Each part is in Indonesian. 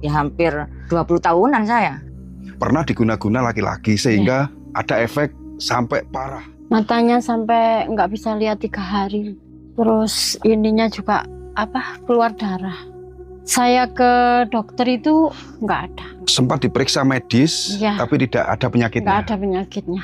ya hampir 20 tahunan saya. Pernah diguna-guna laki-laki sehingga ada efek sampai parah. Matanya sampai nggak bisa lihat 3 hari. Terus ininya juga keluar darah. Saya ke dokter itu nggak ada. Sempat diperiksa medis, tapi tidak ada penyakitnya. Nggak ada penyakitnya.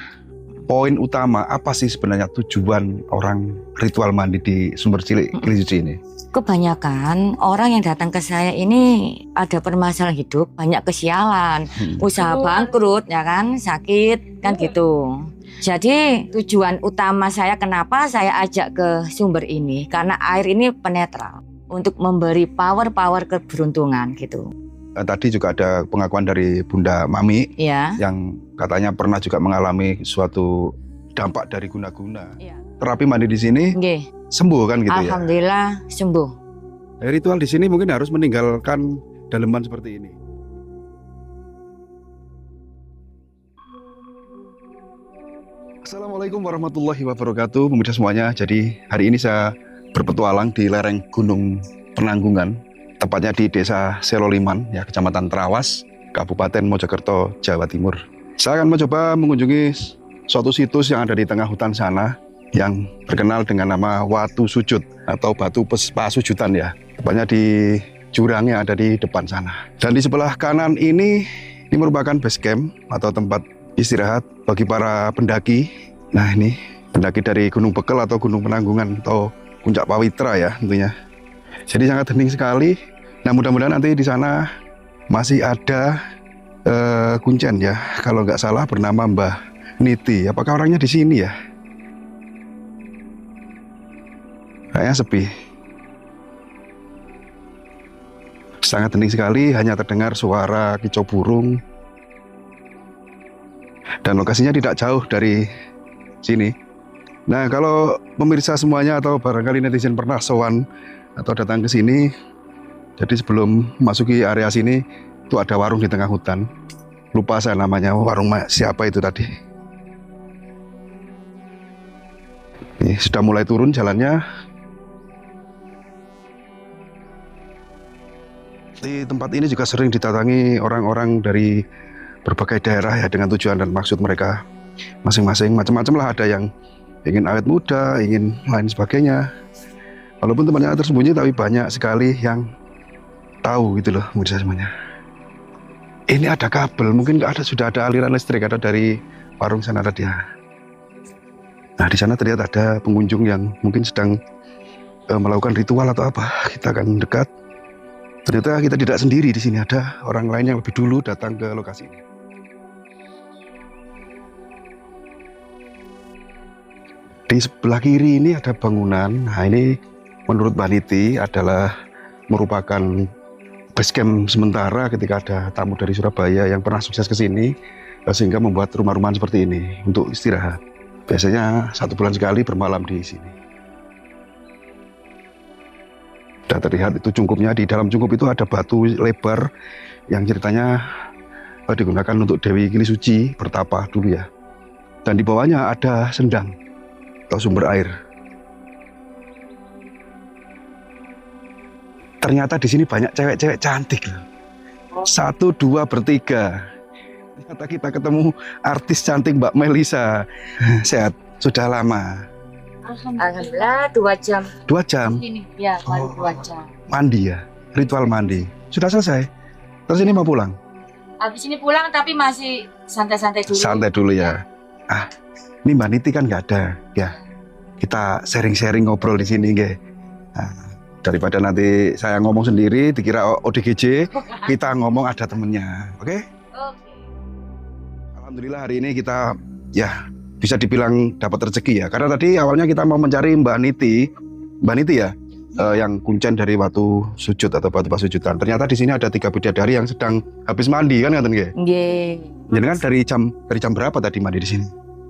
Poin utama apa sih sebenarnya tujuan orang ritual mandi di Sumber Cilik Kili Suci ini? Kebanyakan orang yang datang ke saya ini ada permasalahan hidup, banyak kesialan, usaha bangkrut, ya kan, sakit, kan gitu. Jadi tujuan utama saya kenapa saya ajak ke sumber ini, karena air ini penetral untuk memberi power keberuntungan gitu. Tadi juga ada pengakuan dari Bunda Mami yang katanya pernah juga mengalami suatu dampak dari guna-guna. Terapi mandi di sini sembuh kan gitu. Alhamdulillah sembuh. Ritual di sini mungkin harus meninggalkan daleman seperti ini. Assalamualaikum warahmatullahi wabarakatuh, pemirsa semuanya. Jadi hari ini saya berpetualang di lereng Gunung Penanggungan, tepatnya di Desa Seloliman, ya, Kecamatan Trawas, Kabupaten Mojokerto, Jawa Timur. Saya akan mencoba mengunjungi suatu situs yang ada di tengah hutan sana, yang terkenal dengan nama Watu Sujud atau Batu Pasujudan, ya. Tepatnya di jurang yang ada di depan sana. Dan di sebelah kanan ini merupakan base camp atau tempat istirahat bagi para pendaki. Nah, ini pendaki dari Gunung Bekel atau Gunung Penanggungan atau Puncak Pawitra, ya, tentunya. Jadi sangat hening sekali. Nah, mudah-mudahan nanti di sana masih ada kuncen, ya, kalau nggak salah bernama Mbah Niti. Apakah orangnya di sini, ya? Kayaknya sepi. Sangat hening sekali, hanya terdengar suara kicau burung. Dan lokasinya tidak jauh dari sini. Nah, kalau pemirsa semuanya atau barangkali netizen pernah sowan atau datang ke sini, jadi sebelum masuki area sini itu ada warung di tengah hutan. Lupa saya namanya, warung siapa itu tadi. Ini sudah mulai turun jalannya. Di tempat ini juga sering didatangi orang-orang dari berbagai daerah, ya, dengan tujuan dan maksud mereka masing-masing. Macam-macam lah, ada yang ingin awet muda, ingin lain sebagainya. Walaupun tempatnya tersembunyi, tapi banyak sekali yang tahu gitu loh, pemirsa semuanya. Ini ada kabel, mungkin sudah ada aliran listrik atau dari warung sana tadi, ya. Nah, di sana terlihat ada pengunjung yang mungkin sedang melakukan ritual atau apa. Kita akan dekat. Ternyata kita tidak sendiri di sini, ada orang lain yang lebih dulu datang ke lokasi ini. Di sebelah kiri ini ada bangunan. Nah, ini menurut Mbak Niti adalah merupakan base camp sementara ketika ada tamu dari Surabaya yang pernah sukses ke sini, sehingga membuat rumah-rumahan seperti ini untuk istirahat. Biasanya 1 bulan sekali bermalam di sini. Sudah terlihat itu cungkupnya. Di dalam cungkup itu ada batu lebar yang ceritanya digunakan untuk Dewi Kili Suci bertapa dulu, ya. Dan di bawahnya ada sendang atau sumber air. Ternyata di sini banyak cewek-cewek cantik loh. 1, 2, bertiga. Ternyata kita ketemu artis cantik Mbak Melisa. Sehat? Sudah lama? Alhamdulillah 2 jam. 2 jam? Ini ya, 2 jam. Mandi, ya? Ritual mandi. Sudah selesai? Terus ini mau pulang? Habis ini pulang tapi masih santai-santai dulu. Santai dulu, ya. Ini Mbak Niti kan nggak ada, ya. Kita sharing-sharing ngobrol di sini, nggih. Nah, daripada nanti saya ngomong sendiri dikira ODGJ, kita ngomong ada temennya, oke? Oke. Alhamdulillah hari ini kita, ya, bisa dibilang dapat rezeki, ya. Karena tadi awalnya kita mau mencari Mbak Niti, ya, yang kuncen dari Watu Sujud atau Batu Pasujudan. Ternyata di sini ada 3 bidadari yang sedang habis mandi, kan, ngaten nggih? Nggih. Jadi kan dari jam berapa tadi mandi di sini?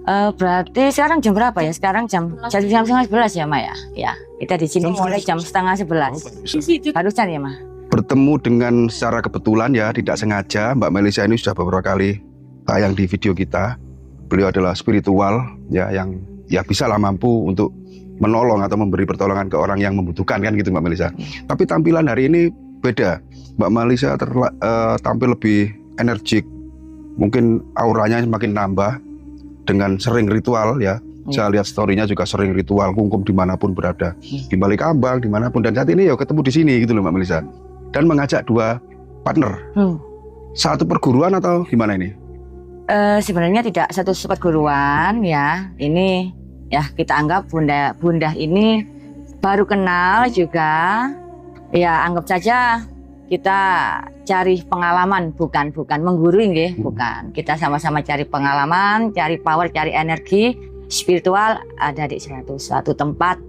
Berarti sekarang jam berapa ya? Sekarang jam 11:30 ya, Ma, ya? Ya, kita di sini mulai jam 10:30. Barusan ya, Ma? Bertemu dengan secara kebetulan, ya, tidak sengaja. Mbak Melisa ini sudah beberapa kali tayang di video kita. Beliau adalah spiritual, ya, yang ya bisa lah mampu untuk menolong atau memberi pertolongan ke orang yang membutuhkan, kan gitu, Mbak Melisa. Tapi tampilan hari ini beda. Mbak Melisa tampil lebih energik. Mungkin auranya semakin nambah dengan sering ritual ya. Saya lihat story-nya juga sering ritual kungkum dimanapun berada. Di balik ambang, dimanapun. Dan saat ini ya ketemu di sini gitu loh Mbak Melisa. Dan mengajak 2 partner. Satu perguruan atau gimana ini? Sebenarnya tidak satu perguruan ya. Ini ya kita anggap bunda ini baru kenal juga. Ya anggap saja kita cari pengalaman, bukan menggurui nggih, bukan. Kita sama-sama cari pengalaman, cari power, cari energi spiritual ada di suatu tempat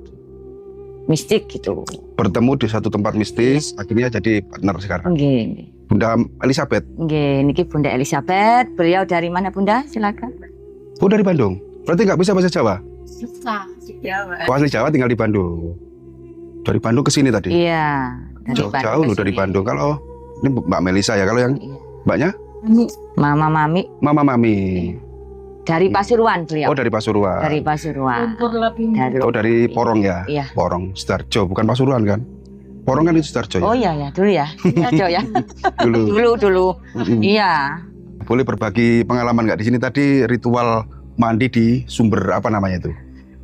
mistik gitu. Bertemu di satu tempat mistis, akhirnya jadi partner sekarang. Nggih. Bunda Elizabeth. Nggih, niki Bunda Elizabeth. Beliau dari mana Bunda? Silakan. Oh dari Bandung. Berarti nggak bisa bahasa Jawa? Susah Jawa. Oh, asli Jawa tinggal di Bandung. Dari Bandung ke sini tadi? Iya. Jauh loh dari Bandung. Kalau ini Mbak Melisa ya, kalau yang Mbaknya? Mama Mami. Mama Mami. Dari Pasuruan beliau. Oh dari Pasuruan. Dari Pasuruan. Oh dari Porong ya? Iya. Porong, Sidoarjo, bukan Pasuruan kan? Porong kan itu Sidoarjo ya? Oh iya ya, dulu ya. Sidoarjo ya. dulu. Iya. Boleh berbagi pengalaman nggak di sini tadi ritual mandi di sumber apa namanya itu?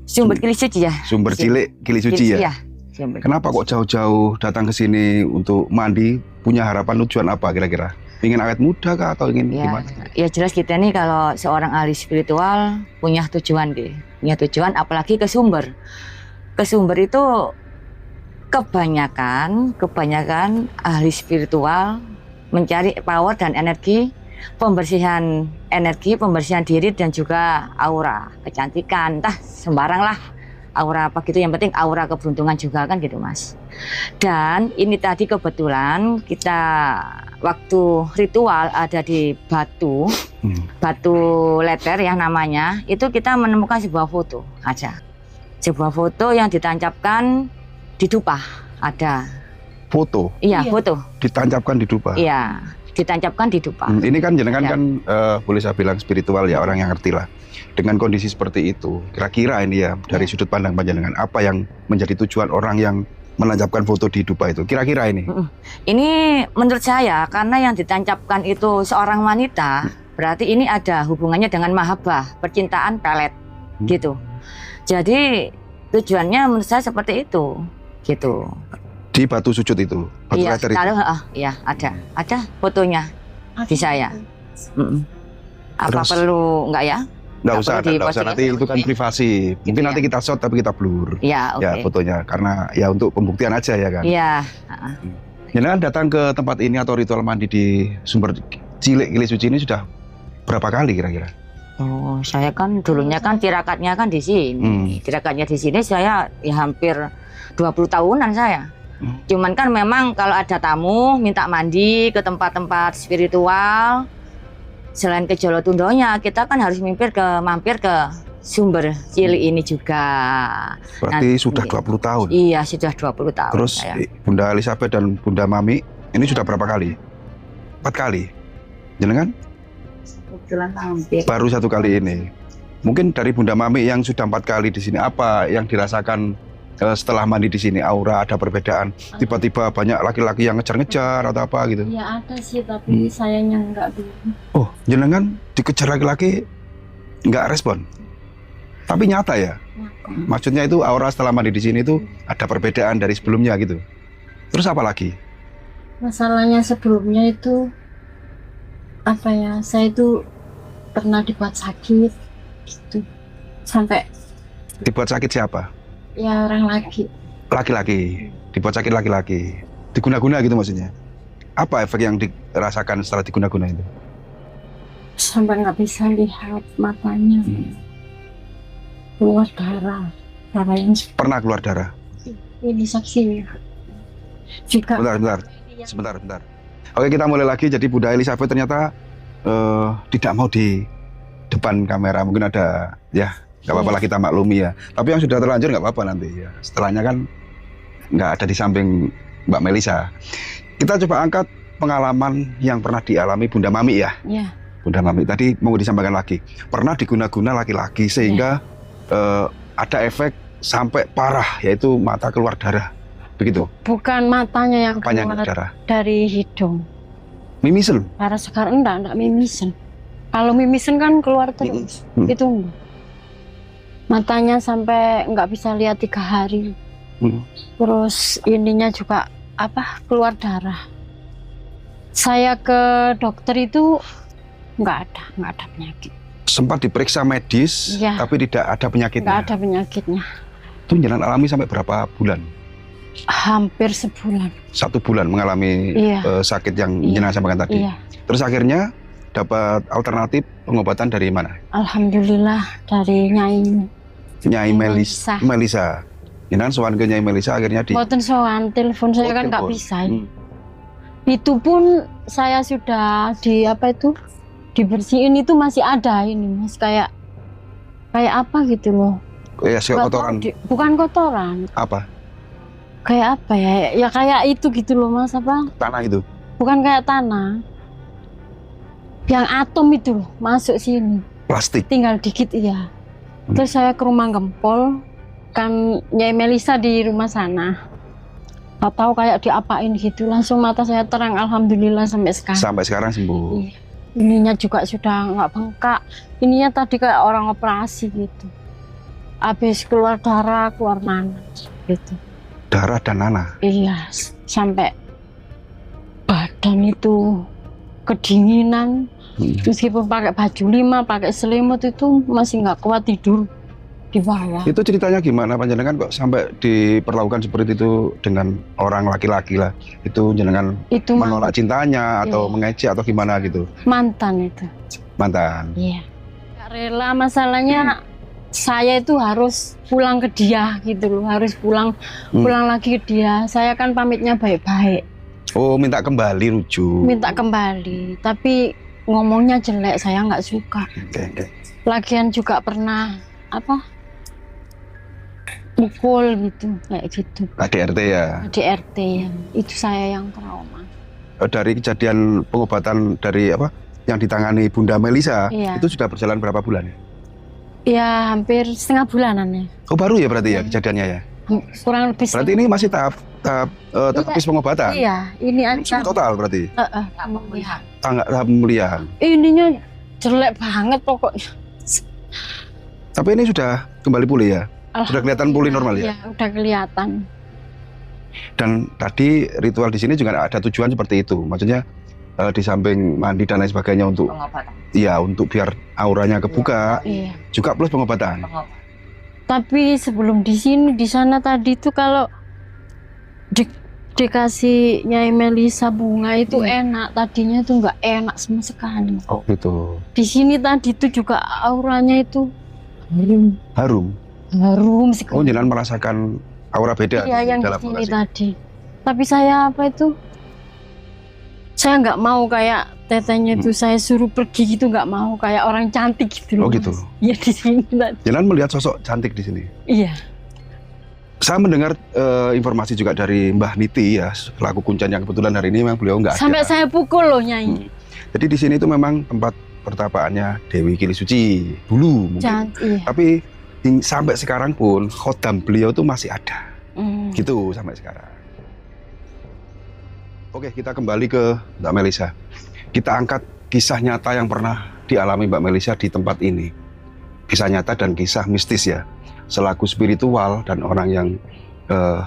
Sumber Kili Suci ya. Sumber cilik Kili Suci ya. Kenapa kok jauh-jauh datang ke sini untuk mandi? Punya harapan tujuan apa kira-kira? Ingin awet muda kah atau ingin ya, gimana? Ya jelas kita nih kalau seorang ahli spiritual punya tujuan deh. Punya tujuan apalagi ke sumber. Ke sumber itu kebanyakan ahli spiritual mencari power dan energi, pembersihan diri dan juga aura, kecantikan, entah sembarang lah. Aura apa gitu, yang penting aura keberuntungan juga kan gitu Mas. Dan ini tadi kebetulan kita waktu ritual ada di batu letter ya namanya, itu kita menemukan sebuah foto aja. Sebuah foto yang ditancapkan di dupa ada. Foto? Iya, foto. Ditancapkan di dupa? Iya, ditancapkan di dupa. Ini kan jenengan kan boleh saya bilang spiritual ya, orang yang ngerti lah. Dengan kondisi seperti itu, kira-kira ini ya dari sudut pandang panjenengan, apa yang menjadi tujuan orang yang menancapkan foto di dupa itu? Kira-kira ini? Ini menurut saya karena yang ditancapkan itu seorang wanita, berarti ini ada hubungannya dengan mahabbah, percintaan pelet, gitu. Jadi tujuannya menurut saya seperti itu, gitu. Di batu sujud itu, batu iya, letter itu? Iya, ada fotonya di saya. Apa Terus, perlu enggak ya? Nggak usah, nanti itu kan privasi. Mungkin nanti kita shot tapi kita blur. Ya, ya fotonya, karena ya untuk pembuktian aja ya kan. Iya. Jenengan datang ke tempat ini atau ritual mandi di sumber cilik Kili Suci ini sudah berapa kali kira-kira? Oh, saya kan dulunya kan tirakatnya kan di sini. Tirakatnya di sini saya ya hampir 20 tahunan saya. Cuman kan memang kalau ada tamu minta mandi ke tempat-tempat spiritual, selain ke Jolotundonya, kita kan harus mampir ke sumber cilik ini juga. Berarti sudah 20 tahun? Iya, sudah 20 tahun. Terus Bunda Elizabeth dan Bunda Mami, ini sudah berapa kali? 4 kali? Jenengan? Baru 1 kali ini. Mungkin dari Bunda Mami yang sudah 4 kali di sini, apa yang dirasakan setelah mandi di sini? Aura ada perbedaan? Tiba-tiba banyak laki-laki yang ngejar-ngejar atau apa gitu? Ya ada sih, tapi sayangnya enggak dulu. Oh, jenengan dikejar laki-laki nggak respon? Tapi nyata ya? Maksudnya itu aura setelah mandi di sini itu ada perbedaan dari sebelumnya gitu. Terus apa lagi? Masalahnya sebelumnya itu apa ya? Saya itu pernah dibuat sakit gitu. Sampai dibuat sakit siapa? Ya orang lagi. Laki-laki. Dibuat sakit laki-laki. Diguna-guna gitu maksudnya. Apa efek yang dirasakan setelah diguna-guna itu? Sampai nggak bisa lihat matanya. Keluar darah yang pernah keluar darah. Ini saksinya juga. Sebentar. Oke, kita mulai lagi. Jadi Bunda Elizabeth ternyata tidak mau di depan kamera. Mungkin ada ya, nggak apa-apa lah, kita maklumi ya. Tapi yang sudah terlanjur nggak apa-apa nanti ya. Setelahnya kan nggak ada di samping Mbak Melisa. Kita coba angkat pengalaman yang pernah dialami Bunda Mami ya. Iya. Bunda Mami tadi mau disampaikan lagi. Pernah diguna-guna laki-laki sehingga ada efek sampai parah, yaitu mata keluar darah. begitu. Bukan matanya yang Apanya keluar darah? dari hidung. Mimisen. Darah segar enggak mimisen. Kalau mimisen kan keluar terus. Itu enggak. Matanya sampai nggak bisa lihat 3 hari. Terus ininya juga keluar darah. Saya ke dokter itu nggak ada penyakit. Sempat diperiksa medis, Iya. tapi tidak ada penyakitnya. Nggak ada penyakitnya. Itu jalan alami sampai berapa bulan? Hampir sebulan. 1 bulan mengalami Iya. sakit yang Iya. jenazah sampaikan tadi. Iya. Terus akhirnya dapat alternatif pengobatan dari mana? Alhamdulillah dari Nyai Melisa. Melisa. Jenengan sowan ke Nyai Melisa akhirnya di Mboten sowan, telepon saya kan nggak telepon. bisa. Itu pun saya sudah dibersihin itu masih ada ini Mas, kayak apa gitu loh. Ya, Nggak kotoran. tahu bukan kotoran. Apa? Kayak apa ya? Ya kayak itu gitu loh Mas, Tanah itu. bukan kayak tanah. Yang atom itu loh masuk sini. Plastik. Tinggal dikit iya. Terus saya ke rumah Gempol, kan Nyai Melisa di rumah sana. Nggak tahu kayak diapain gitu, langsung mata saya terang, alhamdulillah sampai sekarang. Sampai sekarang sembuh. Iya. Ininya juga sudah nggak bengkak. Ininya tadi kayak orang operasi gitu. Habis keluar darah, keluar nanas gitu. Darah dan nanah. Iya, sampai badan itu kedinginan. Meskipun pakai baju 5, pakai selimut itu masih nggak kuat tidur di bawah. Itu ceritanya gimana panjenengan kok sampai diperlakukan seperti itu dengan orang laki-laki lah? Itu jenengan Itu menolak cintanya atau Iya. mengejek atau gimana gitu? mantan itu. Mantan. Iya. Nggak rela, masalahnya saya itu harus pulang ke dia gitu loh, harus pulang lagi ke dia. Saya kan pamitnya baik-baik, Oh, minta kembali rujuk. minta kembali, tapi ngomongnya jelek, saya nggak suka. Oke. Lagian juga pernah pukul gitu, kayak gitu. ADRT ya. Di RT ya, itu saya yang trauma. Dari kejadian pengobatan dari yang ditangani Bunda Melisa, Iya. itu sudah berjalan berapa bulan? Ya hampir setengah bulanan ya, Oh, baru ya berarti ya kejadiannya ya? kurang lebih. Berarti ini masih tahap terapis pengobatan? Iya, ini aja. Total berarti? Pemulihan. Tahap pemulihan. Ininya jelek banget pokoknya. Tapi ini sudah kembali pulih ya? Sudah kelihatan pulih normal ya? Iya, udah kelihatan. Dan tadi ritual di sini juga ada tujuan seperti itu. Maksudnya di samping mandi dan lain sebagainya untuk Pengobatan. ya untuk biar auranya kebuka, Iya. juga plus pengobatan. Tapi sebelum di sini, di sana tadi tuh kalau dikasih Nyai Melisa bunga itu enak. Tadinya tuh nggak enak sama sekali. Oh gitu. Di sini tadi tuh juga auranya itu harum sekali. Oh, jangan merasakan aura beda Iya, di yang di dalam sini lokasi. tadi. Tapi saya saya nggak mau kayak tetenya itu saya suruh pergi gitu, nggak mau kayak orang cantik gitu Oh loh, gitu. Mas. Iya di sini tadi. Jangan melihat sosok cantik di sini. Iya. Saya mendengar informasi juga dari Mbah Niti ya, selaku kuncen yang kebetulan hari ini memang beliau nggak Sampai ada. saya pukul loh Nyai. Jadi di sini itu memang tempat pertapaannya Dewi Kili Suci dulu mungkin. Iya. Tapi sampai sekarang pun khodam beliau itu masih ada. Gitu sampai sekarang. Oke, kita kembali ke Mbak Melisa. Kita angkat kisah nyata yang pernah dialami Mbak Melisa di tempat ini. Kisah nyata dan kisah mistis ya. Selaku spiritual dan orang yang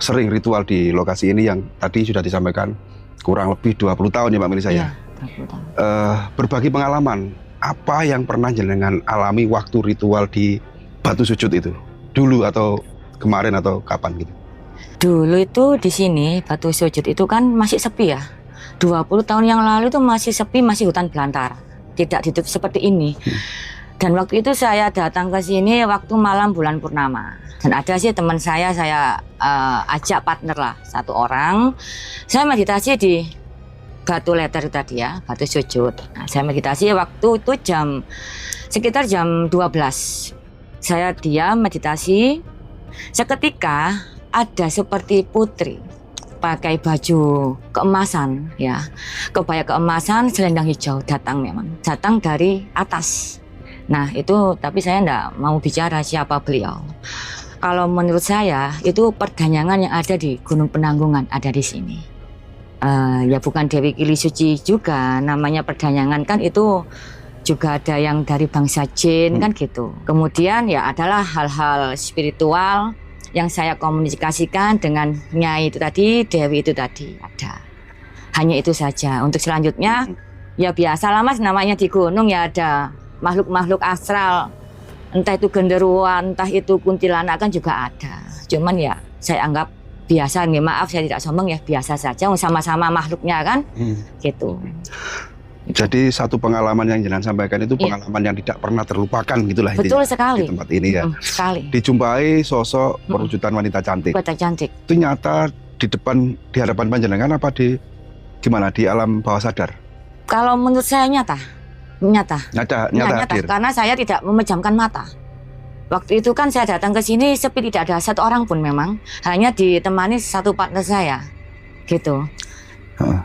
sering ritual di lokasi ini yang tadi sudah disampaikan kurang lebih 20 tahun ya Mbak Melisa ya. Berbagi pengalaman, apa yang pernah jenengan alami waktu ritual di Batu Sujud itu? Dulu atau kemarin atau kapan gitu? Dulu itu di sini Batu Sujud itu kan masih sepi ya. 20 tahun yang lalu itu masih sepi, masih hutan belantara. Tidak ditutup seperti ini. Dan waktu itu saya datang ke sini waktu malam bulan purnama. Dan ada sih teman saya ajak partner lah, 1 orang. Saya meditasi di Batu Leter tadi ya, Batu Sujud. Nah, saya meditasi waktu itu sekitar jam 12. Saya diam meditasi. Seketika ada seperti putri pakai baju keemasan ya, kebaya keemasan, selendang hijau, datang dari atas. Nah itu, tapi saya enggak mau bicara siapa beliau. Kalau menurut saya itu perdanyangan yang ada di Gunung Penanggungan ada di sini. Ya bukan Dewi Kili Suci juga, namanya perdanyangan kan itu juga ada yang dari bangsa jin kan gitu. Kemudian ya adalah hal-hal spiritual yang saya komunikasikan dengan Nyai itu tadi, Dewi itu tadi ada. Hanya itu saja. Untuk selanjutnya ya biasa lah Mas, namanya di gunung ya ada makhluk-makhluk astral. Entah itu genderuwo, entah itu kuntilanak kan juga ada. Cuman ya saya anggap biasa, maaf saya tidak sombong ya, biasa saja, sama-sama makhluknya kan, gitu. Jadi satu pengalaman yang jenengan sampaikan itu pengalaman yang tidak pernah terlupakan gitulah Betul intinya, sekali. di tempat ini ya. Sekali. Dijumpai sosok perwujudan wanita cantik. Wanita cantik. Itu nyata di hadapan panjenengan apa di gimana di alam bawah sadar? Kalau menurut saya nyata hadir. karena saya tidak memejamkan mata. Waktu itu kan saya datang ke sini sepi, tidak ada satu orang pun memang, hanya ditemani satu partner saya, gitu.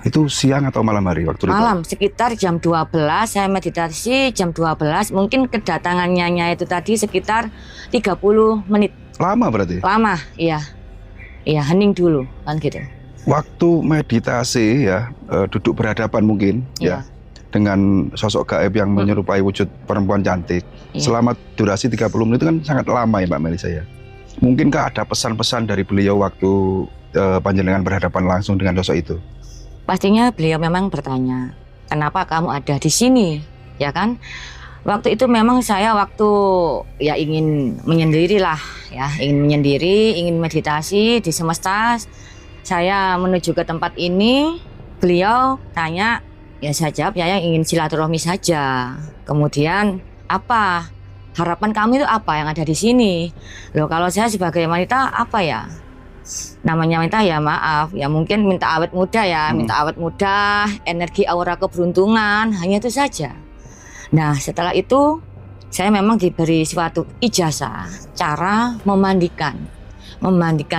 Itu siang atau malam hari waktu itu? Malam, sekitar jam 12 saya meditasi, jam 12 mungkin kedatangannya itu tadi sekitar 30 menit. Lama berarti? Lama, iya. Iya, hening dulu kan gitu. Waktu meditasi ya, duduk berhadapan mungkin ya dengan sosok gaib yang menyerupai wujud perempuan cantik. Selama durasi 30 menit itu kan sangat lama ya Mbak Melisa ya. Mungkinkah ada pesan-pesan dari beliau waktu panjenengan berhadapan langsung dengan sosok itu? Pastinya beliau memang bertanya, kenapa kamu ada di sini, ya kan? Waktu itu memang saya waktu ya ingin menyendiri lah, ya ingin menyendiri, ingin meditasi di semesta. Saya menuju ke tempat ini, beliau tanya, ya saya jawab ya ingin silaturahmi saja. Kemudian apa harapan kami itu apa yang ada di sini? Loh kalau saya sebagai wanita apa ya? Namanya minta ya maaf ya mungkin minta awet muda ya, minta awet muda, energi aura keberuntungan, hanya itu saja. Nah setelah itu saya memang diberi suatu ijazah cara memandikan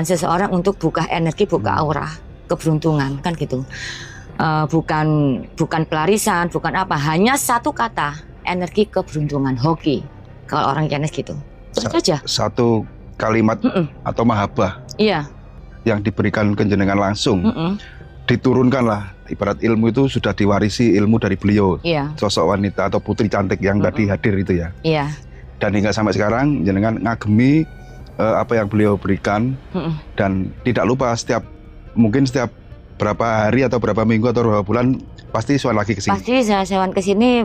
seseorang untuk buka energi, buka aura keberuntungan kan gitu. Bukan pelarisan, bukan apa, hanya satu kata, energi keberuntungan, hoki kalau orang Chinese gitu. Itu saja. Satu kalimat atau mahabbah. Iya. Yang diberikan ke jenengan langsung, diturunkan lah. Ibarat ilmu itu sudah diwarisi ilmu dari beliau. Iya. Sosok wanita atau putri cantik yang tadi hadir itu ya. Iya. Dan hingga sampai sekarang jenengan ngagemi apa yang beliau berikan dan tidak lupa mungkin setiap berapa hari atau berapa minggu atau berapa bulan pasti sewan lagi ke sini. Pasti saya sewan ke sini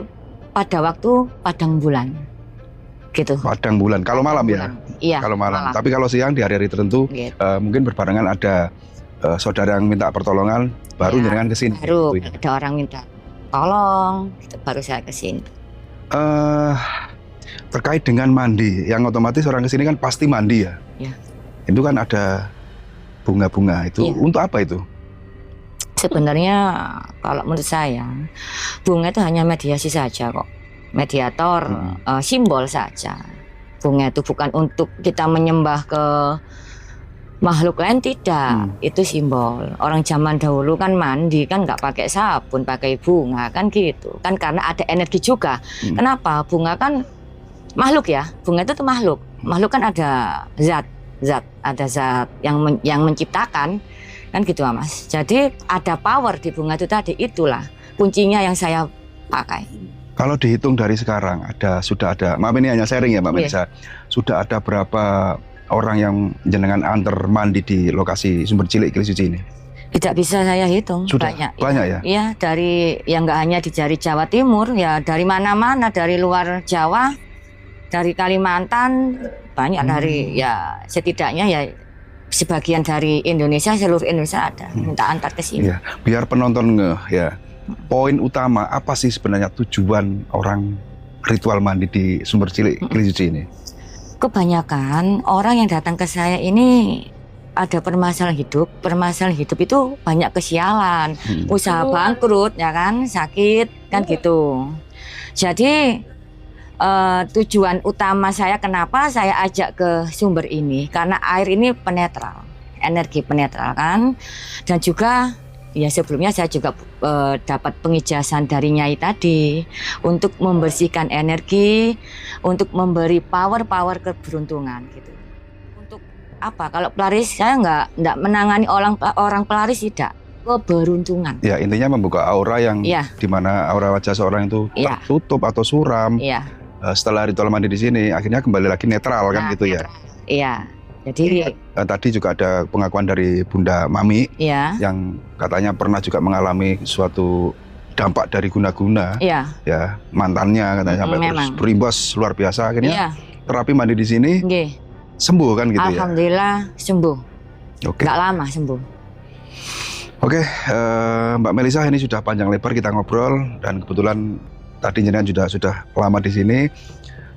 pada waktu padang bulan. Gitu. Padang bulan. Kalau malam ya? Iya. Kalau malam. Tapi kalau siang di hari-hari tertentu gitu. Mungkin berbarengan ada saudara yang minta pertolongan baru jenengan ke sini. Baru gitu, ya. Ada orang minta tolong, gitu, baru saya ke sini. Terkait dengan mandi, yang otomatis orang ke sini kan pasti mandi ya. Iya. Itu kan ada bunga-bunga itu. Untuk apa itu? Sebenarnya kalau menurut saya bunga itu hanya mediasi saja kok, mediator, simbol saja. Bunga itu bukan untuk kita menyembah ke makhluk lain, tidak. Itu simbol. Orang zaman dahulu kan mandi kan nggak pakai sabun, pakai bunga kan gitu. Kan karena ada energi juga. Kenapa? Bunga kan makhluk ya. Bunga itu tuh makhluk. Makhluk kan ada zat, ada zat yang menciptakan. Kan gitu Mas. Jadi ada power di bunga itu tadi, itulah kuncinya yang saya pakai. Kalau dihitung dari sekarang sudah ada, maaf ini hanya sharing ya Mbak Melisa, sudah ada berapa orang yang jenengan antar mandi di lokasi Sumber Cilik Kili Suci ini? Tidak bisa saya hitung. Sudah banyak ya? Iya, dari yang nggak hanya di Jawa Timur ya, dari mana-mana, dari luar Jawa, dari Kalimantan, banyak dari ya setidaknya ya sebagian dari Indonesia, seluruh Indonesia ada minta antar ke sini. Ya, biar penonton ya. Poin utama apa sih sebenarnya tujuan orang ritual mandi di Sumber Cilik Kili Suci ini? Kebanyakan orang yang datang ke saya ini ada permasalahan hidup. Permasalahan hidup itu banyak kesialan, usaha bangkrut ya kan, sakit kan gitu. Jadi tujuan utama saya kenapa saya ajak ke sumber ini, karena air ini penetral, energi penetral kan, dan juga ya sebelumnya saya juga dapat pengijazhan dari Nyai tadi untuk membersihkan energi, untuk memberi power keberuntungan gitu. Untuk apa kalau pelaris saya nggak menangani orang pelaris, tidak, keberuntungan. Ya, intinya membuka aura yang Iya. dimana aura wajah seorang itu Iya. tertutup atau suram. Iya. Setelah ritual mandi di sini akhirnya kembali lagi netral kan Nah, gitu ya. Iya. Jadi Tadi juga ada pengakuan dari Bunda Mami iya. yang katanya pernah juga mengalami suatu dampak dari guna-guna, Iya. ya mantannya katanya sampai terus Memang. berimbas luar biasa. Akhirnya Iya. terapi mandi di sini Nggih. sembuh kan gitu ya. Alhamdulillah sembuh. Oke, Nggak lama sembuh. oke, Mbak Melisa, ini sudah panjang lebar kita ngobrol dan kebetulan tadi jenengan sudah lama di sini.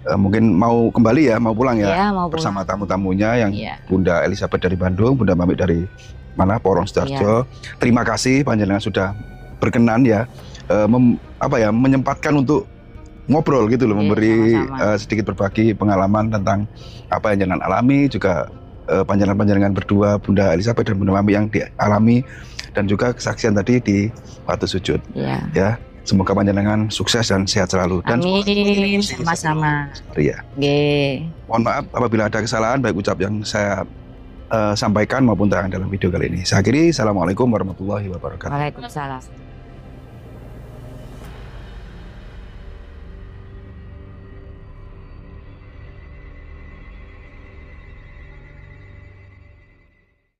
Mungkin mau kembali ya, mau pulang ya, Iya, mau bersama pulang. tamu-tamunya yang Iya. Bunda Elizabeth dari Bandung, Bunda Mami dari mana, Porong Sidoarjo. Terima kasih panjenengan sudah berkenan ya, menyempatkan untuk ngobrol gitu loh, Iya, memberi sama-sama. sedikit berbagi pengalaman tentang apa yang jenengan alami, juga panjenengan berdua, Bunda Elizabeth dan Bunda Mami yang dialami, dan juga kesaksian tadi di Batu Sujud. Iya. Ya, semoga panjenengan sukses dan sehat selalu. Dan Amin, sama-sama. Iya. Nggih. Mohon maaf apabila ada kesalahan baik ucap yang saya sampaikan maupun terang dalam video kali ini. Saya akhiri. Assalamualaikum warahmatullahi wabarakatuh. Waalaikumsalam.